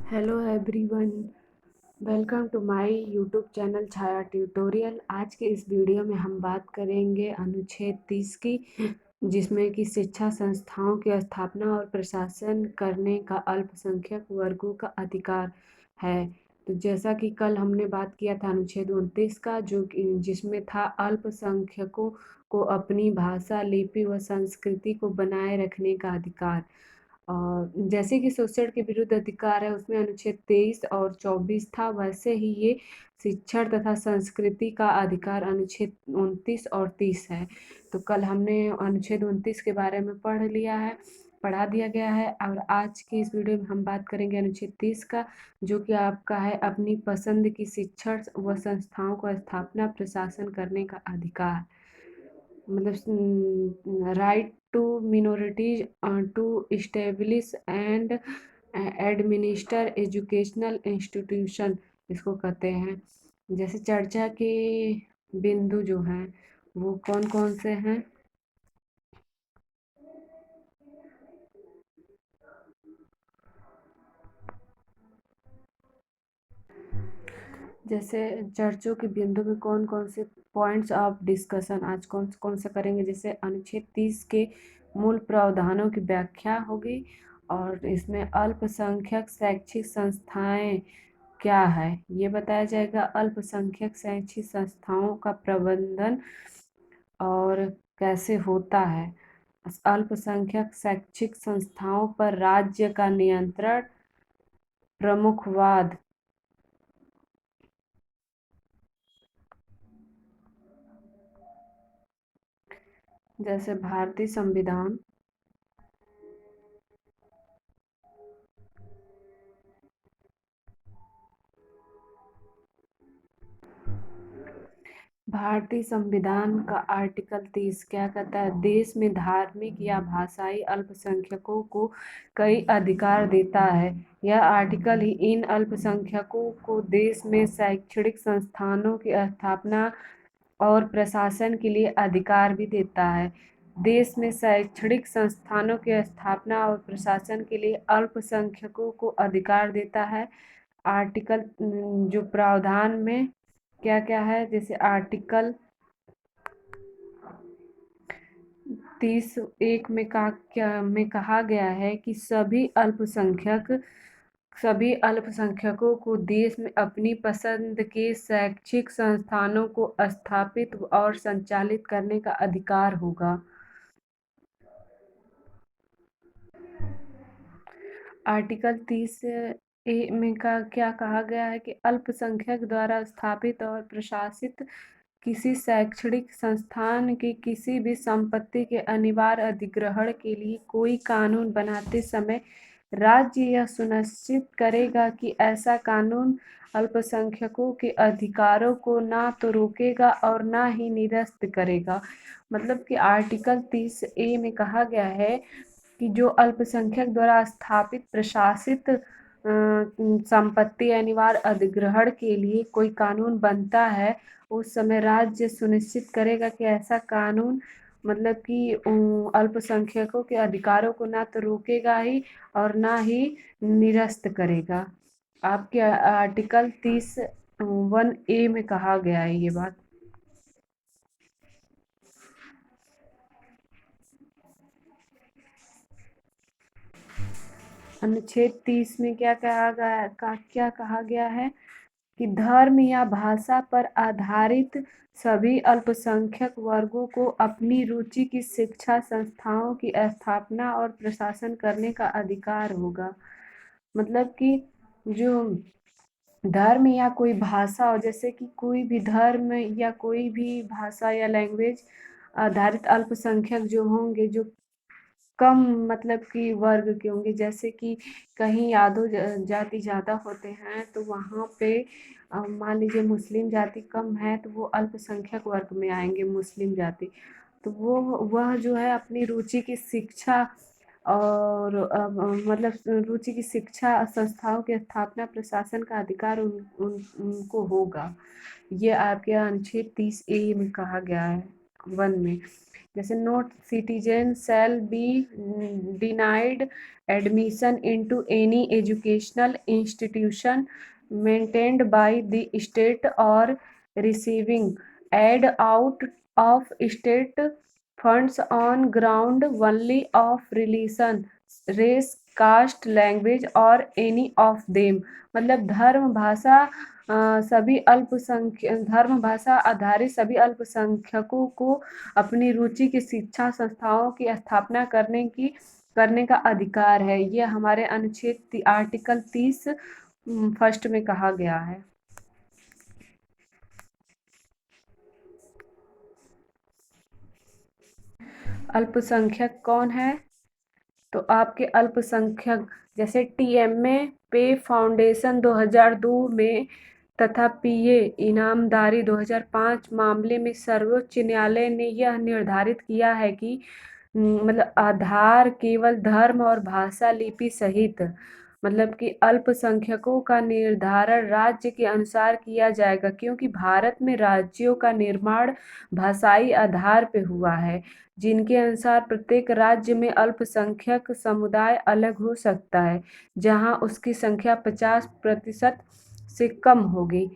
Hello everyone, welcome to my YouTube channel Chhaya tutorial. आज के इस वीडियो में हम बात करेंगे अनुच्छेद 30 की, जिसमें कि शिक्षा संस्थाओं की स्थापना और प्रशासन करने का अल्पसंख्यक वर्गों का अधिकार है। तो जैसा कि कल हमने बात किया था अनुच्छेद 29 का, जिसमें था अल्पसंख्यकों को अपनी भाषा, लिपि व संस्कृति को बनाए रखने का अधिकार। और जैसे कि शोषण के विरुद्ध अधिकार है, उसमें अनुच्छेद 23 और 24 था, वैसे ही ये शिक्षण तथा संस्कृति का अधिकार अनुच्छेद 29 और 30 है। तो कल हमने अनुच्छेद 29 के बारे में पढ़ा दिया गया है। और आज की इस वीडियो में हम बात करेंगे अनुच्छेद 30 का, जो कि आपका है अपनी पसंद की शिक्षण व संस्थाओं को स्थापना प्रशासन करने का अधिकार। मतलब right to minorities to establish and administer educational institution, इसको कहते हैं। जैसे चर्चा के बिंदु जो हैं वो कौन कौन से हैं। जैसे चर्चों के बिंदु में कौन कौन से पॉइंट्स ऑफ डिस्कशन आज कौन कौन से करेंगे। जैसे अनुच्छेद 30 के मूल प्रावधानों की व्याख्या होगी, और इसमें अल्पसंख्यक शैक्षिक संस्थाएं क्या है ये बताया जाएगा। अल्पसंख्यक शैक्षिक संस्थाओं का प्रबंधन और कैसे होता है। अल्पसंख्यक शैक्षिक संस्थाओं पर राज्य का नियंत्रण, प्रमुखवाद। जैसे भारतीय संविधान का आर्टिकल 30 क्या कहता है। देश में धार्मिक या भाषाई अल्पसंख्यकों को कई अधिकार देता है। यह आर्टिकल ही इन अल्पसंख्यकों को देश में शैक्षणिक संस्थानों की स्थापना और प्रशासन के लिए अधिकार भी देता है। देश में शैक्षणिक संस्थानों की स्थापना और प्रशासन के लिए अल्पसंख्यकों को अधिकार देता है। आर्टिकल जो प्रावधान में क्या क्या है, जैसे आर्टिकल 30(1) में कहा गया है कि सभी अल्पसंख्यकों को देश में अपनी पसंद के शैक्षिक संस्थानों को स्थापित और संचालित करने का अधिकार होगा। आर्टिकल 30(a) में क्या कहा गया है कि अल्पसंख्यक द्वारा स्थापित और प्रशासित किसी शैक्षणिक संस्थान की किसी भी संपत्ति के अनिवार्य अधिग्रहण के लिए कोई कानून बनाते समय राज्य यह सुनिश्चित करेगा कि ऐसा कानून अल्पसंख्यकों के अधिकारों को ना तो रोकेगा और ना ही निरस्त करेगा। मतलब कि आर्टिकल 30(a) में कहा गया है कि जो अल्पसंख्यक द्वारा स्थापित प्रशासित संपत्ति अनिवार्य अधिग्रहण के लिए कोई कानून बनता है, उस समय राज्य सुनिश्चित करेगा कि ऐसा कानून मतलब कि अल्पसंख्यकों के अधिकारों को ना तो रोकेगा ही और ना ही निरस्त करेगा। आपके आर्टिकल 30(1)(a) में कहा गया है ये बात। अनुच्छेद 30 में क्या कहा गया है कि धर्म या भाषा पर आधारित सभी अल्पसंख्यक वर्गों को अपनी रुचि की शिक्षा संस्थाओं की स्थापना और प्रशासन करने का अधिकार होगा। मतलब कि जो धर्म या कोई भाषा हो, जैसे कि कोई भी धर्म या कोई भी भाषा या लैंग्वेज आधारित अल्पसंख्यक जो होंगे, जो कम मतलब कि वर्ग के होंगे, जैसे कि कहीं यादव जाति ज़्यादा होते हैं तो वहाँ पे मान लीजिए मुस्लिम जाति कम है तो वो अल्पसंख्यक वर्ग में आएंगे मुस्लिम जाति। तो वह जो है अपनी रुचि की शिक्षा और मतलब रुचि की शिक्षा संस्थाओं की स्थापना प्रशासन का अधिकार उनको होगा। ये आपके अनुच्छेद 30(a) में कहा गया है। वन में। जैसे no citizen shall be denied admission into any educational institution maintained by the state और receiving aid out of state funds on ground only of religion race caste language और एनी ऑफ देम। मतलब धर्म भाषा आधारित सभी अल्पसंख्यकों को अपनी रुचि की शिक्षा संस्थाओं की स्थापना करने का अधिकार है। ये हमारे अनुच्छेद आर्टिकल 30 फर्स्ट में कहा गया है। अल्पसंख्यक कौन है? तो आपके अल्पसंख्यक जैसे टीएमए पे फाउंडेशन 2002 में तथा पीए इनामदारी 2005 मामले में सर्वोच्च न्यायालय ने यह निर्धारित किया है कि मतलब आधार केवल धर्म और भाषा लिपि सहित मतलब कि अल्पसंख्यकों का निर्धारण राज्य के अनुसार किया जाएगा, क्योंकि भारत में राज्यों का निर्माण भाषाई आधार पर हुआ है, जिनके अनुसार प्रत्येक राज्य में अल्पसंख्यक समुदाय अलग हो सकता है, जहां उसकी संख्या 50% से कम होगी।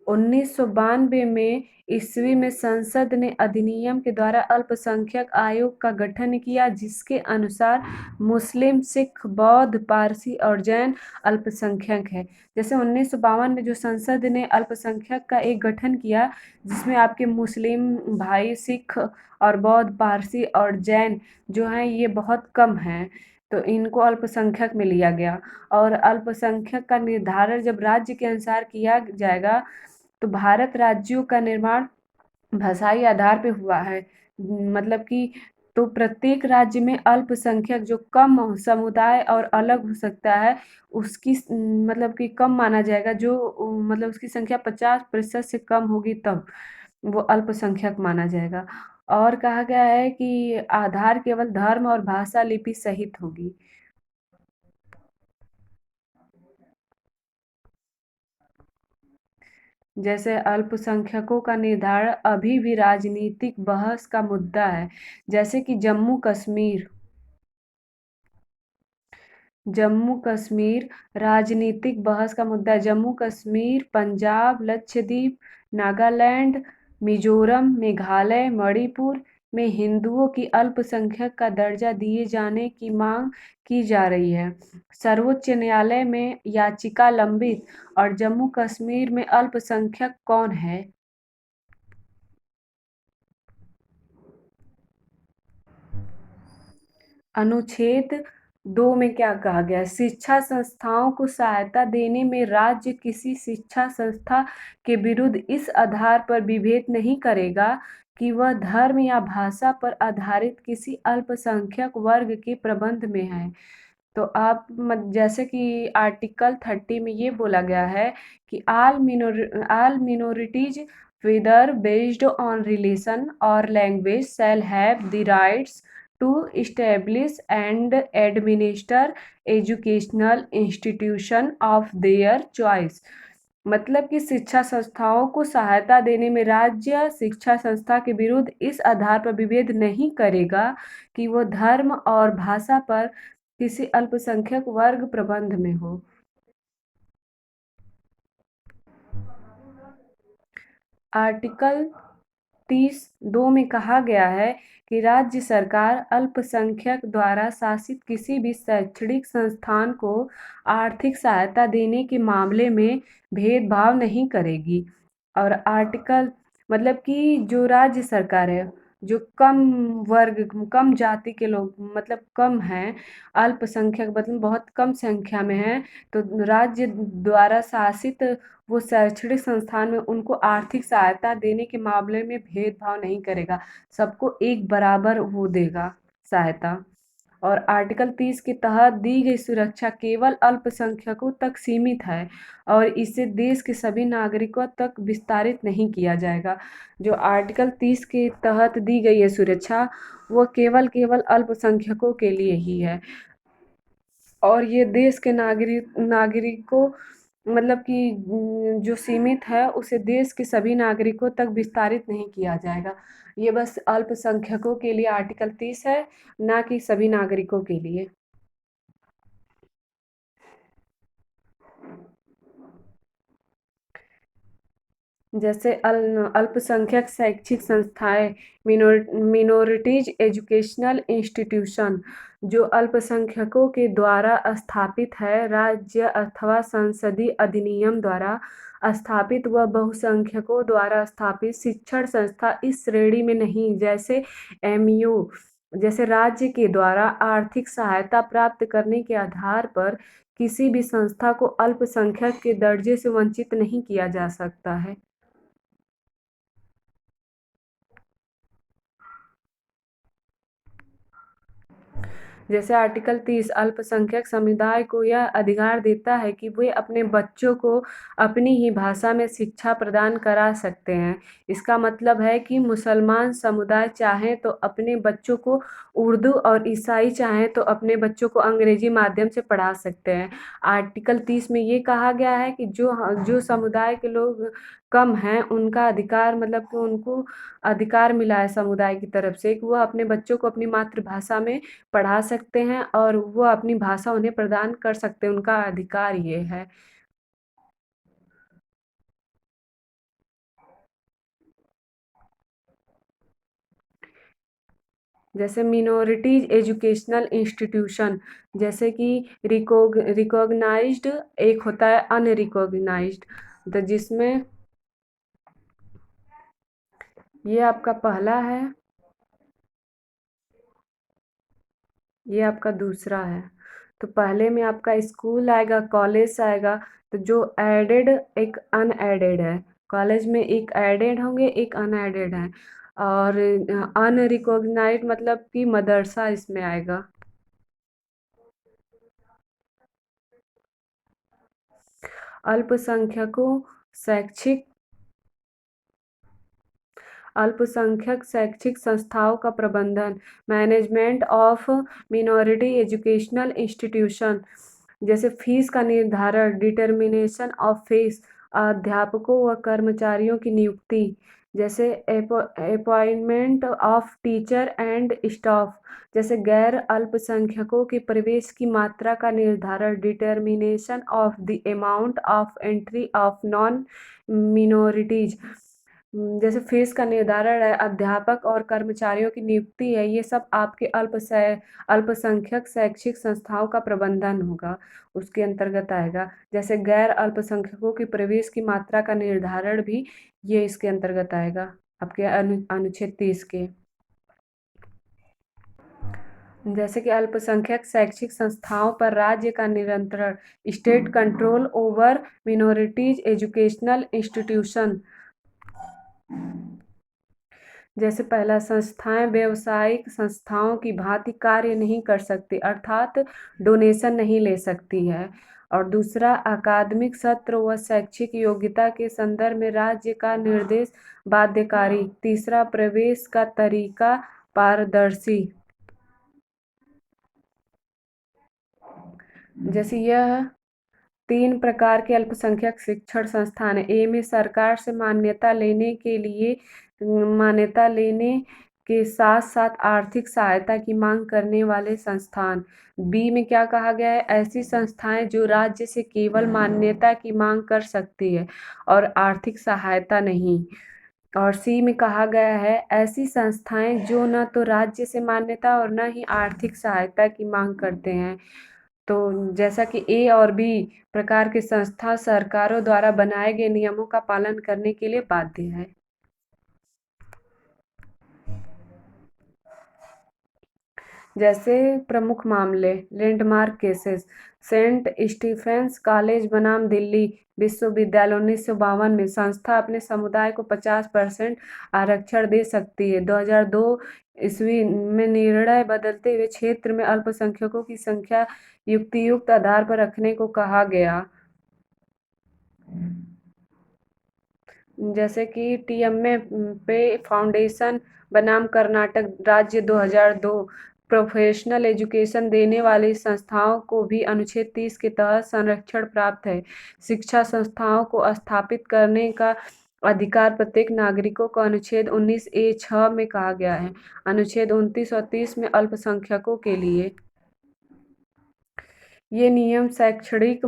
1992 में ईस्वी में संसद ने अधिनियम के द्वारा अल्पसंख्यक आयोग का गठन किया, जिसके अनुसार मुस्लिम, सिख, बौद्ध, पारसी और जैन अल्पसंख्यक है। जैसे 1952 में जो संसद ने अल्पसंख्यक का एक गठन किया, जिसमें आपके मुस्लिम भाई, सिख और बौद्ध, पारसी और जैन जो हैं ये बहुत कम हैं, तो इनको अल्पसंख्यक में लिया गया। और अल्पसंख्यक का निर्धारण जब राज्य के अनुसार किया जाएगा, तो भारत राज्यों का निर्माण भाषाई आधार पे हुआ है। मतलब कि तो प्रत्येक राज्य में अल्पसंख्यक जो कम समुदाय और अलग हो सकता है, उसकी मतलब कि कम माना जाएगा, जो मतलब उसकी संख्या 50% से कम होगी तब वो अल्पसंख्यक माना जाएगा। और कहा गया है कि आधार केवल धर्म और भाषा लिपि सहित होगी। जैसे अल्पसंख्यकों का निर्धारण अभी भी राजनीतिक बहस का मुद्दा है। जैसे कि जम्मू कश्मीर राजनीतिक बहस का मुद्दा है। जम्मू कश्मीर, पंजाब, लक्षद्वीप, नागालैंड, मिजोरम, मेघालय, मणिपुर में हिंदुओं की अल्पसंख्यक का दर्जा दिए जाने की मांग की जा रही है। सर्वोच्च न्यायालय में याचिका लंबित। और जम्मू कश्मीर में अल्पसंख्यक कौन है? अनुच्छेद 2 में क्या कहा गया है? शिक्षा संस्थाओं को सहायता देने में राज्य किसी शिक्षा संस्था के विरुद्ध इस आधार पर विभेद नहीं करेगा कि वह धर्म या भाषा पर आधारित किसी अल्पसंख्यक वर्ग के प्रबंध में है। तो आप जैसे कि आर्टिकल 30 में ये बोला गया है कि all minorities whether based on religion or language shall have the rights to establish and administer educational institution of their choice। मतलब कि शिक्षा संस्थाओं को सहायता देने में राज्य शिक्षा संस्था के विरुद्ध इस आधार पर विभेद नहीं करेगा कि वो धर्म और भाषा पर किसी अल्पसंख्यक वर्ग प्रबंध में हो। आर्टिकल 30(2) में कहा गया है कि राज्य सरकार अल्पसंख्यक द्वारा शासित किसी भी शैक्षणिक संस्थान को आर्थिक सहायता देने के मामले में भेदभाव नहीं करेगी। और आर्टिकल मतलब कि जो राज्य सरकार है, जो कम जाति के लोग मतलब कम हैं, अल्पसंख्यक मतलब बहुत कम संख्या में हैं, तो राज्य द्वारा शासित वो शैक्षणिक संस्थान में उनको आर्थिक सहायता देने के मामले में भेदभाव नहीं करेगा, सबको एक बराबर वो देगा सहायता। और आर्टिकल 30 के तहत दी गई सुरक्षा केवल अल्पसंख्यकों तक सीमित है और इसे देश के सभी नागरिकों तक विस्तारित नहीं किया जाएगा। जो आर्टिकल 30 के तहत दी गई है सुरक्षा, वो केवल अल्पसंख्यकों के लिए ही है। और ये देश के नागरिकों मतलब कि जो सीमित है उसे देश के सभी नागरिकों तक विस्तारित नहीं किया जाएगा। ये बस अल्पसंख्यकों के लिए आर्टिकल 30 है, ना कि सभी नागरिकों के लिए। जैसे अल्पसंख्यक शैक्षिक संस्थाएं, मिनोरिटीज एजुकेशनल इंस्टीट्यूशन, जो अल्पसंख्यकों के द्वारा स्थापित है, राज्य अथवा संसदीय अधिनियम द्वारा स्थापित व बहुसंख्यकों द्वारा स्थापित शिक्षण संस्था इस श्रेणी में नहीं। जैसे एमयू, जैसे राज्य के द्वारा आर्थिक सहायता प्राप्त करने के आधार पर किसी भी संस्था को अल्पसंख्यक के दर्जे से वंचित नहीं किया जा सकता है। जैसे आर्टिकल 30 अल्पसंख्यक समुदाय को यह अधिकार देता है कि वे अपने बच्चों को अपनी ही भाषा में शिक्षा प्रदान करा सकते हैं। इसका मतलब है कि मुसलमान समुदाय चाहे तो अपने बच्चों को उर्दू और ईसाई चाहे तो अपने बच्चों को अंग्रेजी माध्यम से पढ़ा सकते हैं। आर्टिकल 30 में ये कहा गया है कि जो जो समुदाय के लोग कम हैं उनका अधिकार, मतलब कि उनको अधिकार मिला है समुदाय की तरफ से कि वह अपने बच्चों को अपनी मातृभाषा में पढ़ा सकते हैं और वो अपनी भाषा उन्हें प्रदान कर सकते हैं, उनका अधिकार ये है। जैसे मिनोरिटीज एजुकेशनल इंस्टीट्यूशन, जैसे कि रिकॉग्नाइज्ड, एक होता है अनरिकॉग्नाइज्ड। तो जिसमें ये आपका पहला है, ये आपका दूसरा है। तो पहले में आपका स्कूल आएगा, कॉलेज आएगा। तो जो एडेड, एक अनएडेड है। कॉलेज में एक एडेड होंगे, एक अनएडेड है। और अनरिकॉग्नाइज्ड मतलब कि मदरसा इसमें आएगा। अल्पसंख्यकों शैक्षिक अल्पसंख्यक शैक्षिक संस्थाओं का प्रबंधन, management of minority educational institution. जैसे फीस का निर्धारण, डिटर्मिनेशन ऑफ फीस, अध्यापकों व कर्मचारियों की नियुक्ति। जैसे appointment of teacher and staff. जैसे गैर अल्पसंख्यकों के प्रवेश की मात्रा का निर्धारण, determination of the amount of entry of non minorities. जैसे फीस का निर्धारण है, अध्यापक और कर्मचारियों की नियुक्ति है, ये सब आपके अल्पसंख्यक शैक्षिक संस्थाओं का प्रबंधन होगा, उसके अंतर्गत आएगा। जैसे गैर अल्पसंख्यकों की प्रवेश की मात्रा का निर्धारण भी ये इसके अंतर्गत आएगा, आपके अनुच्छेद 30 के। जैसे कि अल्पसंख्यक शैक्षिक संस्थाओं पर राज्य का नियंत्रण, state control over minorities educational institution. जैसे पहला, संस्थाएं व्यावसायिक संस्थाओं की भांति कार्य नहीं कर सकती, अर्थात डोनेशन नहीं ले सकती है। और दूसरा, अकादमिक सत्र व शैक्षिक योग्यता के संदर्भ में राज्य का निर्देश बाध्यकारी। तीसरा, प्रवेश का तरीका पारदर्शी। जैसे यह 3 प्रकार के अल्पसंख्यक शिक्षण संस्थान है। ए में सरकार से मान्यता लेने के साथ साथ आर्थिक सहायता की मांग करने वाले संस्थान। बी में क्या कहा गया है, ऐसी संस्थाएं जो राज्य से केवल मान्यता की मांग कर सकती है और आर्थिक सहायता नहीं। और सी में कहा गया है, ऐसी संस्थाएं जो न तो राज्य से मान्यता और न ही आर्थिक सहायता की मांग करते हैं। तो जैसा कि ए और बी प्रकार की संस्था सरकारों द्वारा बनाए गए नियमों का पालन करने के लिए बाध्य है। जैसे प्रमुख मामले, landmark cases, Saint Stephen's College बनाम दिल्ली विश्वविद्यालय 1952 में संस्था अपने समुदाय को 50% आरक्षण दे सकती है। 2002 ईस्वी में निर्णय बदलते हुए क्षेत्र में अल्पसंख्यकों की संख्या युक्तियुक्त आधार पर रखने को कहा गया। जैसे कि टीएमए पे फाउंडेशन बनाम कर्नाटक राज्य 2002, प्रोफेशनल एजुकेशन देने वाली संस्थाओं को भी अनुच्छेद 30 के तहत संरक्षण प्राप्त है। शिक्षा संस्थाओं को स्थापित करने का अधिकार प्रत्येक नागरिकों को अनुच्छेद 19(a)(6) में कहा गया है। अनुच्छेद 29 और 30 में अल्पसंख्यकों के लिए ये नियम शैक्षणिक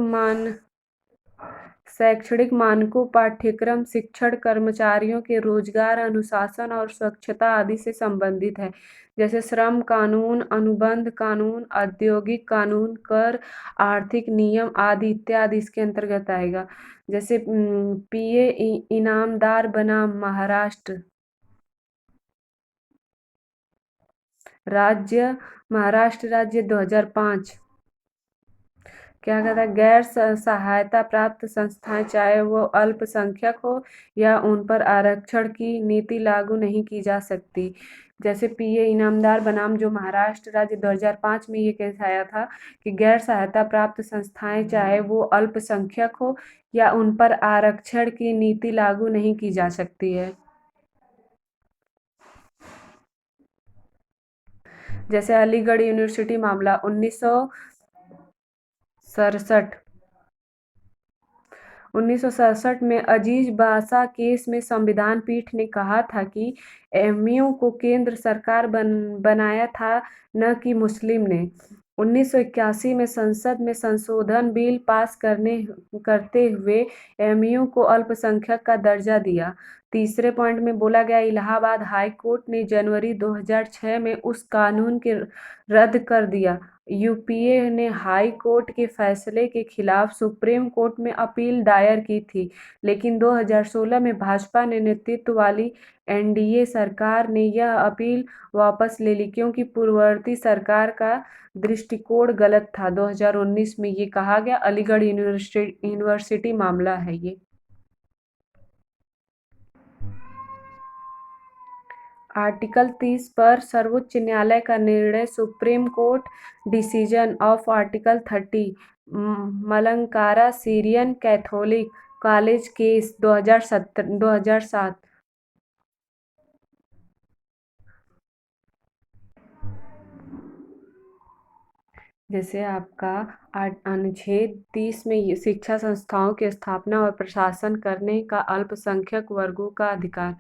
मानकों, पाठ्यक्रम, शिक्षण कर्मचारियों के रोजगार, अनुशासन और स्वच्छता आदि से संबंधित है। जैसे श्रम कानून, अनुबंध कानून, औद्योगिक कानून, कर, आर्थिक नियम आदि इत्यादि इसके अंतर्गत आएगा। जैसे पीए इनामदार बनाम महाराष्ट्र राज्य, महाराष्ट्र राज्य 2005। क्या कहता है, गैर सहायता प्राप्त संस्थाएं चाहे वो अल्पसंख्यक हो या उन पर आरक्षण की नीति लागू नहीं की जा सकती। जैसे पीए इनामदार बनाम जो महाराष्ट्र राज्य 2005 में ये केस आया था कि गैर सहायता प्राप्त संस्थाएं चाहे वो अल्पसंख्यक हो या उन पर आरक्षण की नीति लागू नहीं की जा सकती है। जैसे अलीगढ़ यूनिवर्सिटी मामला 1967 में अजीज बासा केस में संविधान पीठ ने कहा था कि एमयू को केंद्र सरकार बनाया था, न कि मुस्लिम ने। 1981 में संसद में संशोधन बिल पास करते हुए एमयू को अल्पसंख्यक का दर्जा दिया। तीसरे पॉइंट में बोला गया, इलाहाबाद हाई कोर्ट ने जनवरी 2006 में उस कानून के रद्द कर दिया। यूपीए ने हाई कोर्ट के फैसले के खिलाफ सुप्रीम कोर्ट में अपील दायर की थी, लेकिन 2016 में भाजपा ने नेतृत्व वाली एनडीए सरकार ने यह अपील वापस ले ली क्योंकि पूर्ववर्ती सरकार का दृष्टिकोण गलत था। 2019 में ये कहा गया। अलीगढ़ यूनिवर्सिटी मामला है ये। आर्टिकल 30 पर सर्वोच्च न्यायालय का निर्णय, supreme court decision of article 30 Malankara Syrian Catholic college case 2007। जैसे आपका अनुच्छेद 30 में ये शिक्षा संस्थाओं की स्थापना और प्रशासन करने का अल्पसंख्यक वर्गों का अधिकार।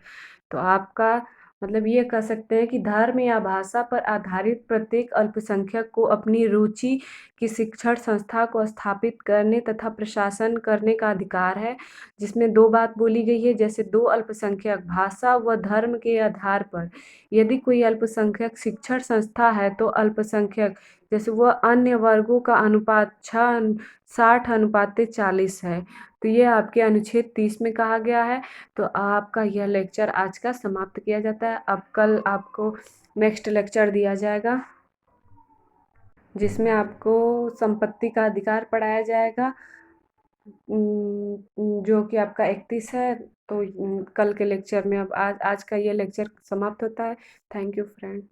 तो आपका मतलब ये कह सकते हैं कि धर्म या भाषा पर आधारित प्रत्येक अल्पसंख्यक को अपनी रुचि की शिक्षण संस्था को स्थापित करने तथा प्रशासन करने का अधिकार है, जिसमें दो बात बोली गई है। जैसे दो अल्पसंख्यक भाषा व धर्म के आधार पर यदि कोई अल्पसंख्यक शिक्षण संस्था है तो अल्पसंख्यक जैसे वह अन्य वर्गों का अनुपात 60:40 है। तो ये आपके अनुच्छेद 30 में कहा गया है। तो आपका यह लेक्चर आज का समाप्त किया जाता है। अब कल आपको नेक्स्ट लेक्चर दिया जाएगा जिसमें आपको संपत्ति का अधिकार पढ़ाया जाएगा, जो कि आपका 31 है। तो कल के लेक्चर में अब आज का ये लेक्चर समाप्त होता है। Thank you friend.